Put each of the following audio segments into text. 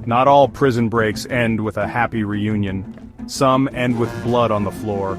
Not all prison breaks end with a happy reunion. Some end with blood on the floor.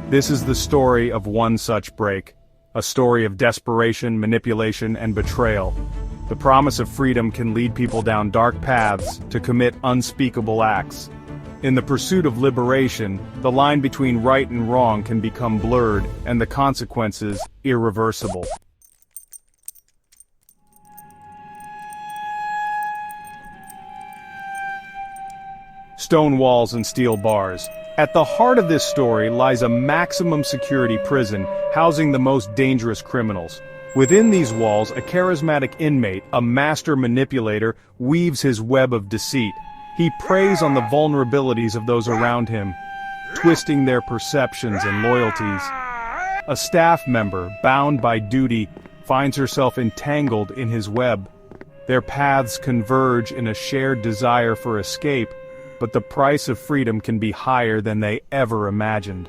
This is the story of one such break. A story of desperation, manipulation, and betrayal. The promise of freedom can lead people down dark paths to commit unspeakable acts. In the pursuit of liberation, the line between right and wrong can become blurred, and the consequences irreversible. Stone walls and steel bars. At the heart of this story lies a maximum security prison housing the most dangerous criminals. Within these walls, a charismatic inmate, a master manipulator, weaves his web of deceit. He preys on the vulnerabilities of those around him, twisting their perceptions and loyalties. A staff member, bound by duty, finds herself entangled in his web. Their paths converge in a shared desire for escape, but the price of freedom can be higher than they ever imagined.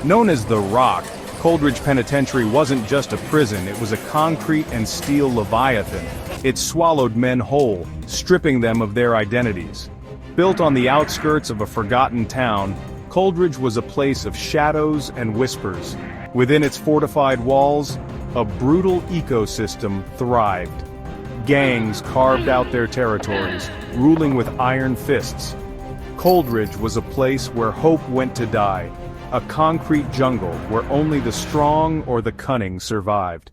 Known as the Rock, Coldridge Penitentiary wasn't just a prison, it was a concrete and steel leviathan. It swallowed men whole, stripping them of their identities. Built on the outskirts of a forgotten town, Coldridge was a place of shadows and whispers. Within its fortified walls, a brutal ecosystem thrived. Gangs carved out their territories, ruling with iron fists. Coldridge was a place where hope went to die. A concrete jungle where only the strong or the cunning survived.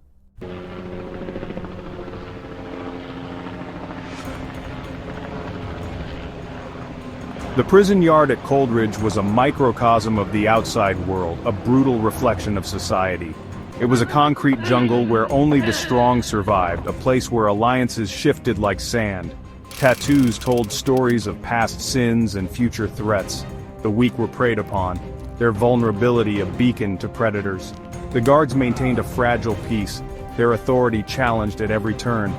The prison yard at Coldridge was a microcosm of the outside world, a brutal reflection of society. It was a concrete jungle where only the strong survived, a place where alliances shifted like sand. Tattoos told stories of past sins and future threats. The weak were preyed upon, their vulnerability a beacon to predators. The guards maintained a fragile peace, their authority challenged at every turn.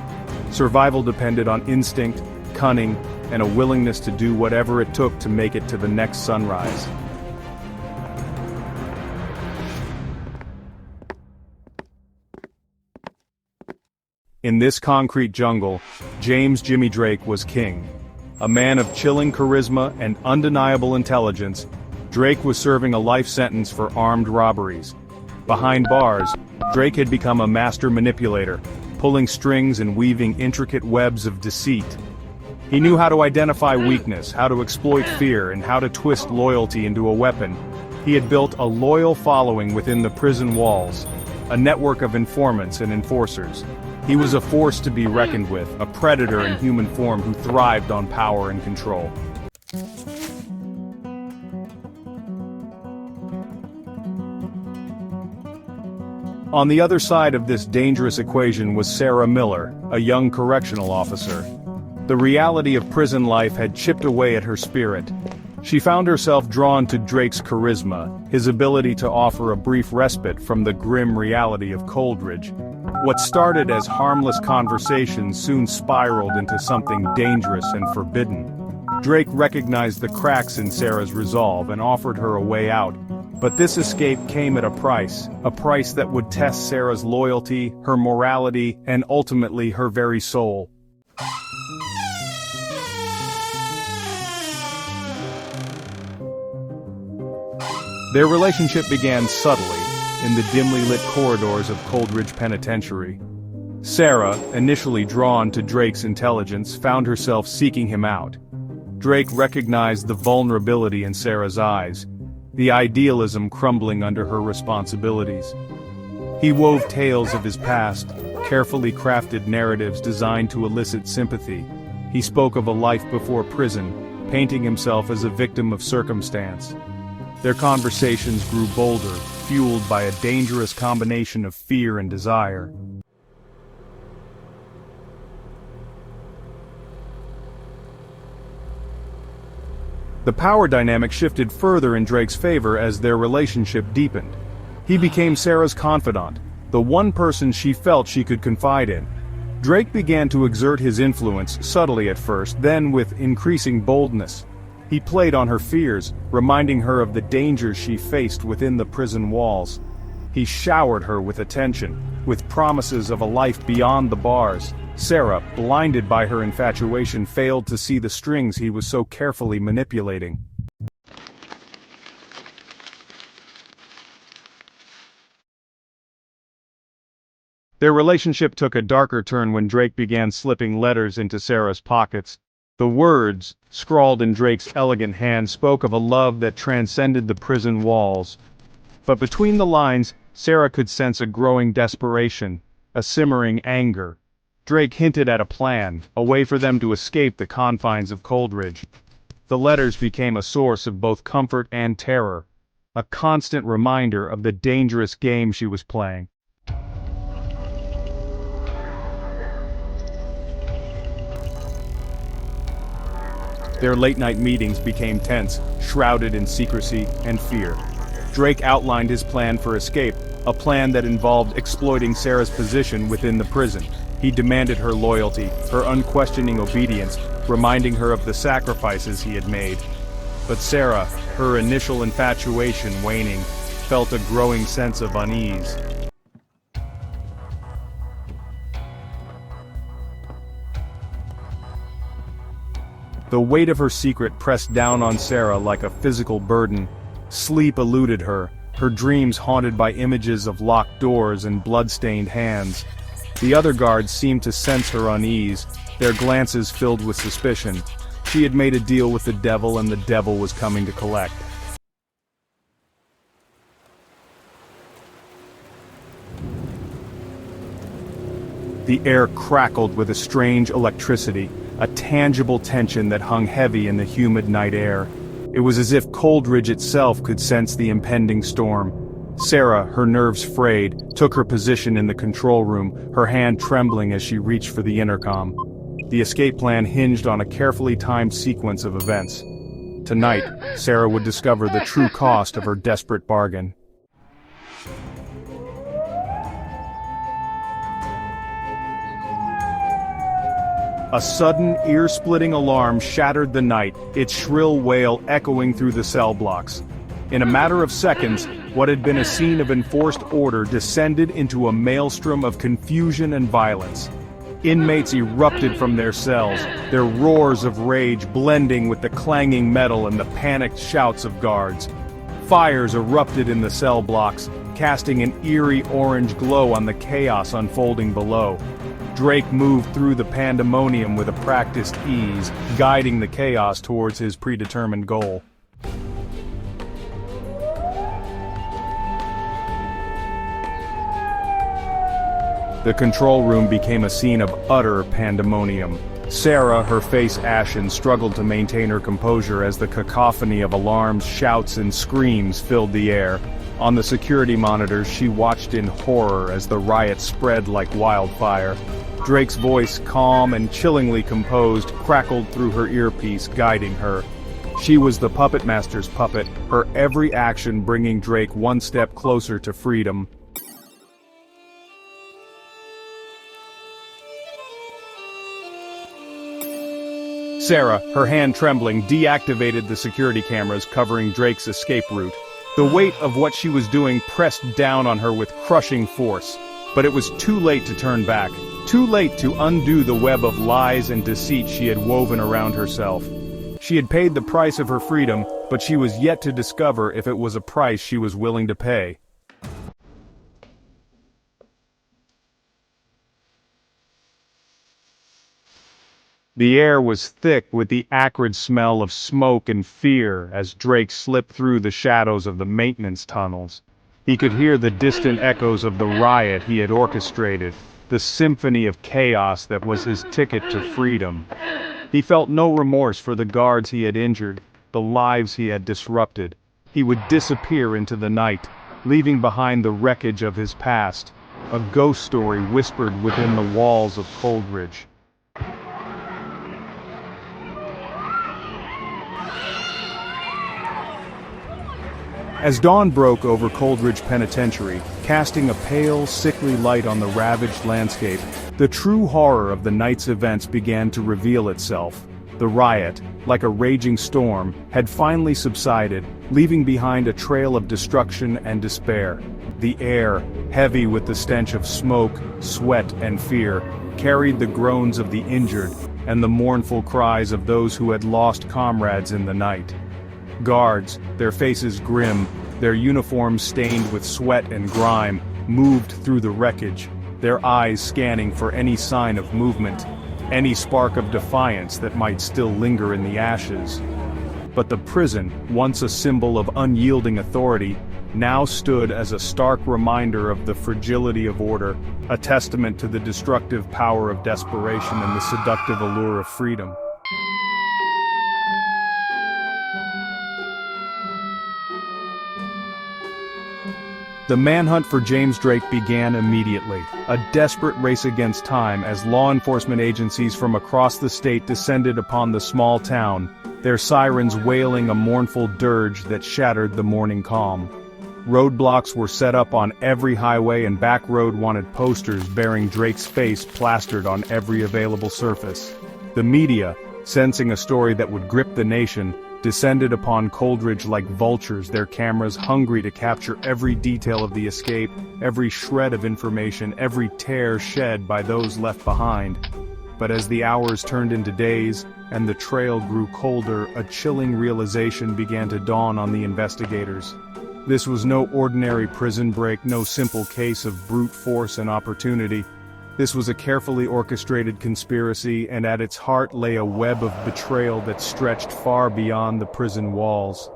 Survival depended on instinct, cunning, and a willingness to do whatever it took to make it to the next sunrise. In this concrete jungle, James Jimmy Drake was king. A man of chilling charisma and undeniable intelligence, Drake was serving a life sentence for armed robberies. Behind bars, Drake had become a master manipulator, pulling strings and weaving intricate webs of deceit. He knew how to identify weakness, how to exploit fear, and how to twist loyalty into a weapon. He had built a loyal following within the prison walls, a network of informants and enforcers. He was a force to be reckoned with, a predator in human form who thrived on power and control. On the other side of this dangerous equation was Sarah Miller, a young correctional officer. The reality of prison life had chipped away at her spirit. She found herself drawn to Drake's charisma, his ability to offer a brief respite from the grim reality of Coldridge. What started as harmless conversations soon spiraled into something dangerous and forbidden. Drake recognized the cracks in Sarah's resolve and offered her a way out. But this escape came at a price that would test Sarah's loyalty, her morality, and ultimately her very soul. Their relationship began subtly, in the dimly lit corridors of Coldridge Penitentiary. Sarah, initially drawn to Drake's intelligence, found herself seeking him out. Drake recognized the vulnerability in Sarah's eyes, the idealism crumbling under her responsibilities. He wove tales of his past, carefully crafted narratives designed to elicit sympathy. He spoke of a life before prison, painting himself as a victim of circumstance. Their conversations grew bolder, fueled by a dangerous combination of fear and desire. The power dynamic shifted further in Drake's favor as their relationship deepened. He became Sarah's confidant, the one person she felt she could confide in. Drake began to exert his influence, subtly at first, then with increasing boldness. He played on her fears, reminding her of the dangers she faced within the prison walls. He showered her with attention, with promises of a life beyond the bars. Sarah, blinded by her infatuation, failed to see the strings he was so carefully manipulating. Their relationship took a darker turn when Drake began slipping letters into Sarah's pockets. The words, scrawled in Drake's elegant hand, spoke of a love that transcended the prison walls. But between the lines, Sarah could sense a growing desperation, a simmering anger. Drake hinted at a plan, a way for them to escape the confines of Coldridge. The letters became a source of both comfort and terror, a constant reminder of the dangerous game she was playing. Their late-night meetings became tense, shrouded in secrecy and fear. Drake outlined his plan for escape, a plan that involved exploiting Sarah's position within the prison. He demanded her loyalty, her unquestioning obedience, reminding her of the sacrifices he had made. But Sarah, her initial infatuation waning, felt a growing sense of unease. The weight of her secret pressed down on Sarah like a physical burden. Sleep eluded her, her dreams haunted by images of locked doors and blood-stained hands. The other guards seemed to sense her unease, their glances filled with suspicion. She had made a deal with the devil and the devil was coming to collect. The air crackled with a strange electricity, a tangible tension that hung heavy in the humid night air. It was as if Coldridge itself could sense the impending storm. Sarah, her nerves frayed, took her position in the control room, her hand trembling as she reached for the intercom. The escape plan hinged on a carefully timed sequence of events. Tonight, Sarah would discover the true cost of her desperate bargain. A sudden, ear-splitting alarm shattered the night, its shrill wail echoing through the cell blocks. In a matter of seconds, what had been a scene of enforced order descended into a maelstrom of confusion and violence. Inmates erupted from their cells, their roars of rage blending with the clanging metal and the panicked shouts of guards. Fires erupted in the cell blocks, casting an eerie orange glow on the chaos unfolding below. Drake moved through the pandemonium with a practiced ease, guiding the chaos towards his predetermined goal. The control room became a scene of utter pandemonium. Sarah, her face ashen, struggled to maintain her composure as the cacophony of alarms, shouts, and screams filled the air. On the security monitors, she watched in horror as the riot spread like wildfire. Drake's voice, calm and chillingly composed, crackled through her earpiece, guiding her. She was the puppet master's puppet, her every action bringing Drake one step closer to freedom. Sarah, her hand trembling, deactivated the security cameras covering Drake's escape route. The weight of what she was doing pressed down on her with crushing force. But it was too late to turn back, too late to undo the web of lies and deceit she had woven around herself. She had paid the price of her freedom, but she was yet to discover if it was a price she was willing to pay. The air was thick with the acrid smell of smoke and fear as Drake slipped through the shadows of the maintenance tunnels. He could hear the distant echoes of the riot he had orchestrated, the symphony of chaos that was his ticket to freedom. He felt no remorse for the guards he had injured, the lives he had disrupted. He would disappear into the night, leaving behind the wreckage of his past, a ghost story whispered within the walls of Coldridge. As dawn broke over Coldridge Penitentiary, casting a pale, sickly light on the ravaged landscape, the true horror of the night's events began to reveal itself. The riot, like a raging storm, had finally subsided, leaving behind a trail of destruction and despair. The air, heavy with the stench of smoke, sweat, and fear, carried the groans of the injured and the mournful cries of those who had lost comrades in the night. Guards, their faces grim, their uniforms stained with sweat and grime, moved through the wreckage, their eyes scanning for any sign of movement, any spark of defiance that might still linger in the ashes. But the prison, once a symbol of unyielding authority, now stood as a stark reminder of the fragility of order, a testament to the destructive power of desperation and the seductive allure of freedom. The manhunt for James Drake began immediately, a desperate race against time as law enforcement agencies from across the state descended upon the small town, their sirens wailing a mournful dirge that shattered the morning calm. Roadblocks were set up on every highway and back road wanted posters bearing Drake's face plastered on every available surface. The media, sensing a story that would grip the nation, descended upon Coldridge like vultures, their cameras hungry to capture every detail of the escape, every shred of information, every tear shed by those left behind. But as the hours turned into days, and the trail grew colder, a chilling realization began to dawn on the investigators. This was no ordinary prison break, no simple case of brute force and opportunity. This was a carefully orchestrated conspiracy, and at its heart lay a web of betrayal that stretched far beyond the prison walls.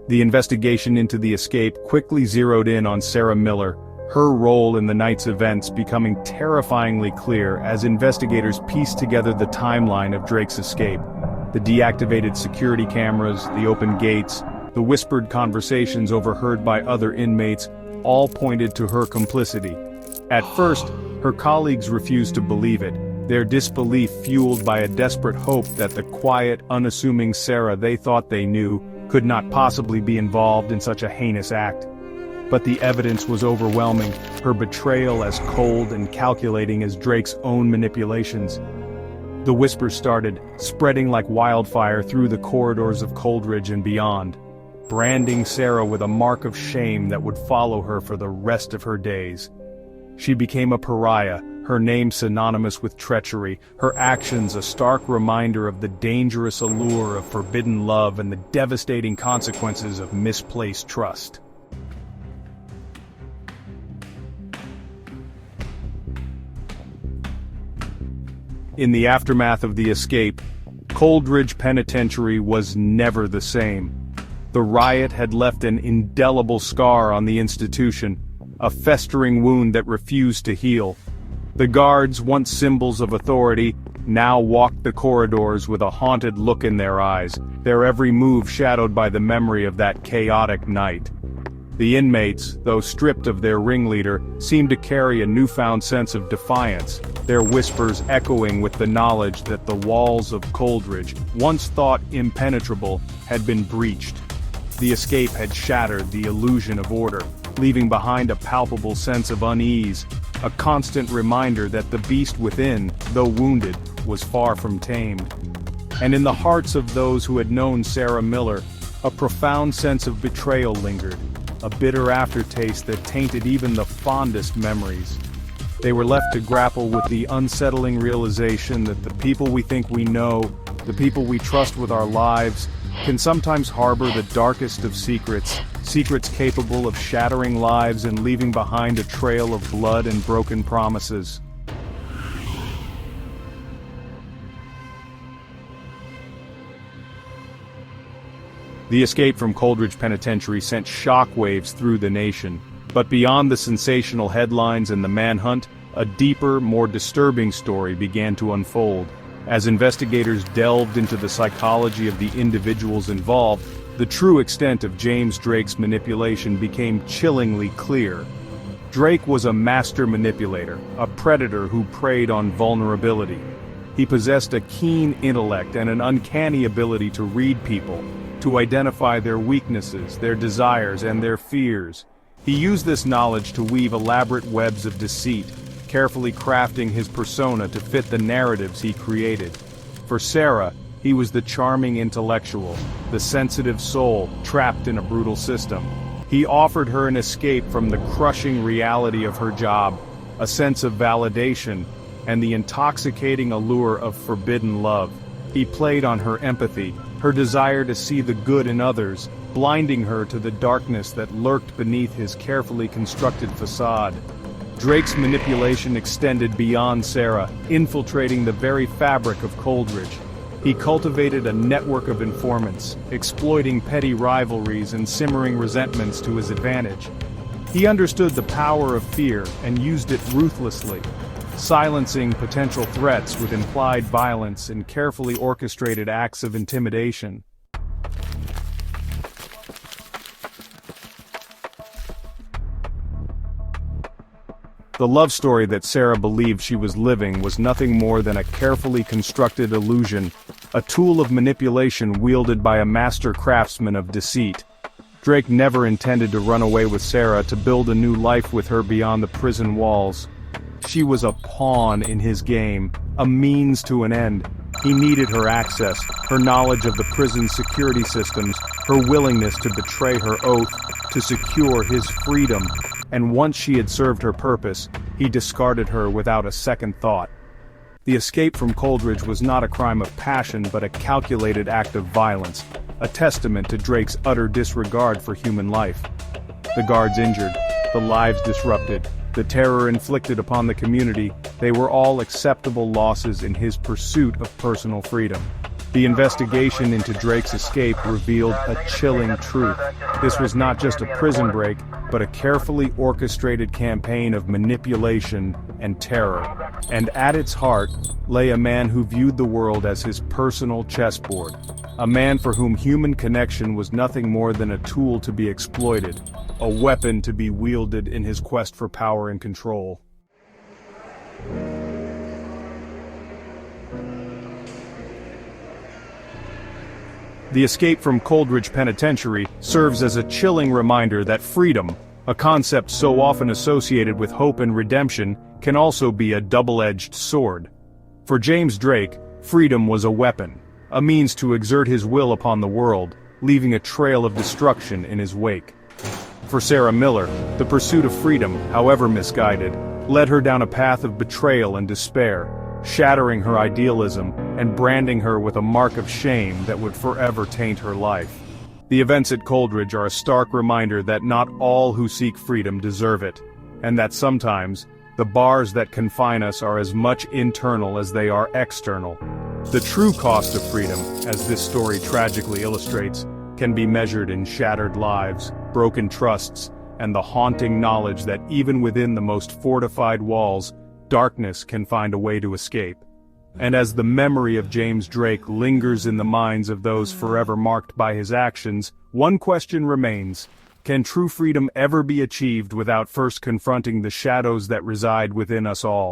The investigation into the escape quickly zeroed in on Sarah Miller, her role in the night's events becoming terrifyingly clear as investigators pieced together the timeline of Drake's escape. The deactivated security cameras, the open gates, the whispered conversations overheard by other inmates, all pointed to her complicity. At first, her colleagues refused to believe it, their disbelief fueled by a desperate hope that the quiet, unassuming Sarah they thought they knew could not possibly be involved in such a heinous act. But the evidence was overwhelming, her betrayal as cold and calculating as Drake's own manipulations. The whispers started, spreading like wildfire through the corridors of Coldridge and beyond, branding Sarah with a mark of shame that would follow her for the rest of her days. She became a pariah, her name synonymous with treachery, her actions a stark reminder of the dangerous allure of forbidden love and the devastating consequences of misplaced trust. In the aftermath of the escape, Coldridge Penitentiary was never the same. The riot had left an indelible scar on the institution, a festering wound that refused to heal. The guards, once symbols of authority, now walked the corridors with a haunted look in their eyes, their every move shadowed by the memory of that chaotic night. The inmates, though stripped of their ringleader, seemed to carry a newfound sense of defiance, their whispers echoing with the knowledge that the walls of Coldridge, once thought impenetrable, had been breached. The escape had shattered the illusion of order, leaving behind a palpable sense of unease, a constant reminder that the beast within, though wounded, was far from tamed. And in the hearts of those who had known Sarah Miller, a profound sense of betrayal lingered, a bitter aftertaste that tainted even the fondest memories. They were left to grapple with the unsettling realization that the people we think we know, the people we trust with our lives, can sometimes harbor the darkest of secrets, secrets capable of shattering lives and leaving behind a trail of blood and broken promises. The escape from Coldridge Penitentiary sent shockwaves through the nation, but beyond the sensational headlines and the manhunt, a deeper, more disturbing story began to unfold. As investigators delved into the psychology of the individuals involved, the true extent of James Drake's manipulation became chillingly clear. Drake was a master manipulator, a predator who preyed on vulnerability. He possessed a keen intellect and an uncanny ability to read people, to identify their weaknesses, their desires, and their fears. He used this knowledge to weave elaborate webs of deceit, carefully crafting his persona to fit the narratives he created. For Sarah, he was the charming intellectual, the sensitive soul trapped in a brutal system. He offered her an escape from the crushing reality of her job, a sense of validation, and the intoxicating allure of forbidden love. He played on her empathy, her desire to see the good in others, blinding her to the darkness that lurked beneath his carefully constructed facade. Drake's manipulation extended beyond Sarah, infiltrating the very fabric of Coldridge. He cultivated a network of informants, exploiting petty rivalries and simmering resentments to his advantage. He understood the power of fear and used it ruthlessly, silencing potential threats with implied violence and carefully orchestrated acts of intimidation. The love story that Sarah believed she was living was nothing more than a carefully constructed illusion, a tool of manipulation wielded by a master craftsman of deceit. Drake never intended to run away with Sarah to build a new life with her beyond the prison walls. She was a pawn in his game, a means to an end. He needed her access, her knowledge of the prison's security systems, her willingness to betray her oath, to secure his freedom. And once she had served her purpose, he discarded her without a second thought. The escape from Coldridge was not a crime of passion but a calculated act of violence, a testament to Drake's utter disregard for human life. The guards injured, the lives disrupted, the terror inflicted upon the community, they were all acceptable losses in his pursuit of personal freedom. The investigation into Drake's escape revealed a chilling truth. This was not just a prison break, but a carefully orchestrated campaign of manipulation and terror. And at its heart lay a man who viewed the world as his personal chessboard. A man for whom human connection was nothing more than a tool to be exploited, a weapon to be wielded in his quest for power and control. The escape from Coldridge Penitentiary serves as a chilling reminder that freedom, a concept so often associated with hope and redemption, can also be a double-edged sword. For James Drake, freedom was a weapon, a means to exert his will upon the world, leaving a trail of destruction in his wake. For Sarah Miller, the pursuit of freedom, however misguided, led her down a path of betrayal and despair, shattering her idealism and branding her with a mark of shame that would forever taint her life. The events at Coldridge are a stark reminder that not all who seek freedom deserve it, and that sometimes, the bars that confine us are as much internal as they are external. The true cost of freedom, as this story tragically illustrates, can be measured in shattered lives, broken trusts, and the haunting knowledge that even within the most fortified walls, darkness can find a way to escape. And as the memory of James Drake lingers in the minds of those forever marked by his actions, one question remains: can true freedom ever be achieved without first confronting the shadows that reside within us all?